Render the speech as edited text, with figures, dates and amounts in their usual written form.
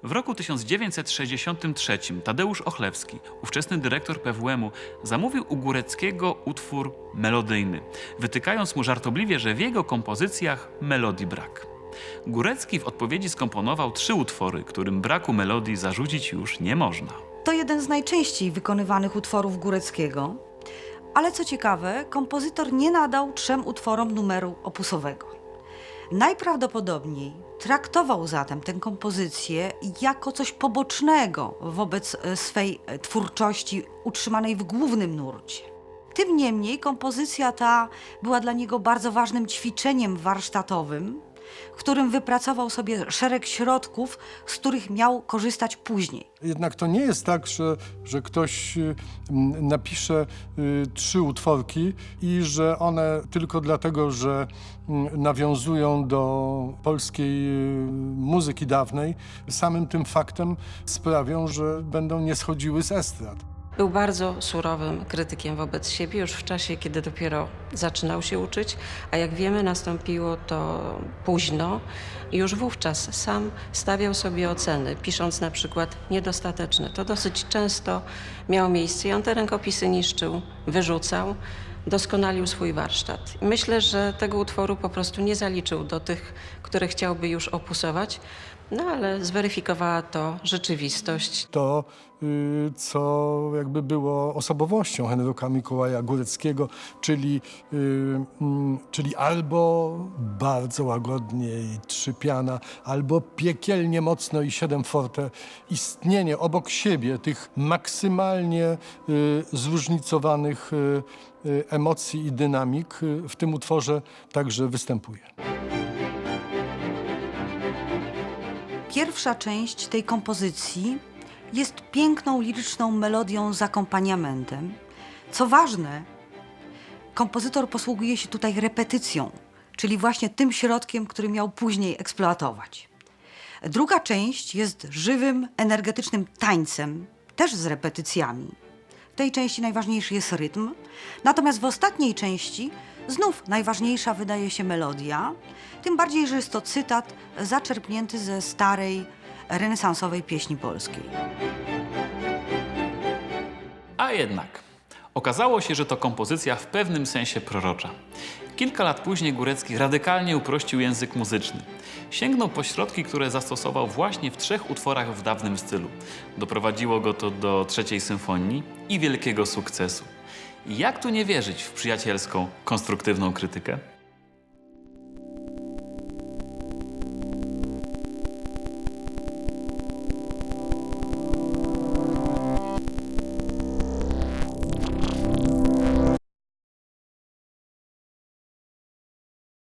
W roku 1963 Tadeusz Ochlewski, ówczesny dyrektor PWM-u, zamówił u Góreckiego utwór melodyjny, wytykając mu żartobliwie, że w jego kompozycjach melodii brak. Górecki w odpowiedzi skomponował 3 utwory, którym braku melodii zarzucić już nie można. To jeden z najczęściej wykonywanych utworów Góreckiego, ale co ciekawe, kompozytor nie nadał 3 utworom numeru opusowego. Najprawdopodobniej traktował zatem tę kompozycję jako coś pobocznego wobec swej twórczości utrzymanej w głównym nurcie. Tym niemniej kompozycja ta była dla niego bardzo ważnym ćwiczeniem warsztatowym, w którym wypracował sobie szereg środków, z których miał korzystać później. Jednak to nie jest tak, że ktoś napisze 3 utworki i że one tylko dlatego, że nawiązują do polskiej muzyki dawnej, samym tym faktem sprawią, że będą nie schodziły z estrad. Był bardzo surowym krytykiem wobec siebie już w czasie, kiedy dopiero zaczynał się uczyć, a jak wiemy, nastąpiło to późno i już wówczas sam stawiał sobie oceny, pisząc na przykład niedostateczne. To dosyć często miało miejsce i on te rękopisy niszczył, wyrzucał, doskonalił swój warsztat. I myślę, że tego utworu po prostu nie zaliczył do tych, które chciałby już opusować, no ale zweryfikowała to rzeczywistość. To, co jakby było osobowością Henryka Mikołaja Góreckiego, czyli albo bardzo łagodnie i 3 piana, albo piekielnie mocno i 7 forte. Istnienie obok siebie tych maksymalnie zróżnicowanych emocji i dynamik w tym utworze także występuje. Pierwsza część tej kompozycji jest piękną, liryczną melodią z akompaniamentem. Co ważne, kompozytor posługuje się tutaj repetycją, czyli właśnie tym środkiem, który miał później eksploatować. Druga część jest żywym, energetycznym tańcem, też z repetycjami. W tej części najważniejszy jest rytm, natomiast w ostatniej części znów najważniejsza wydaje się melodia, tym bardziej, że jest to cytat zaczerpnięty ze starej, renesansowej pieśni polskiej. A jednak okazało się, że to kompozycja w pewnym sensie prorocza. Kilka lat później Górecki radykalnie uprościł język muzyczny. Sięgnął po środki, które zastosował właśnie w 3 utworach w dawnym stylu. Doprowadziło go to do 3. symfonii i wielkiego sukcesu. Jak tu nie wierzyć w przyjacielską, konstruktywną krytykę?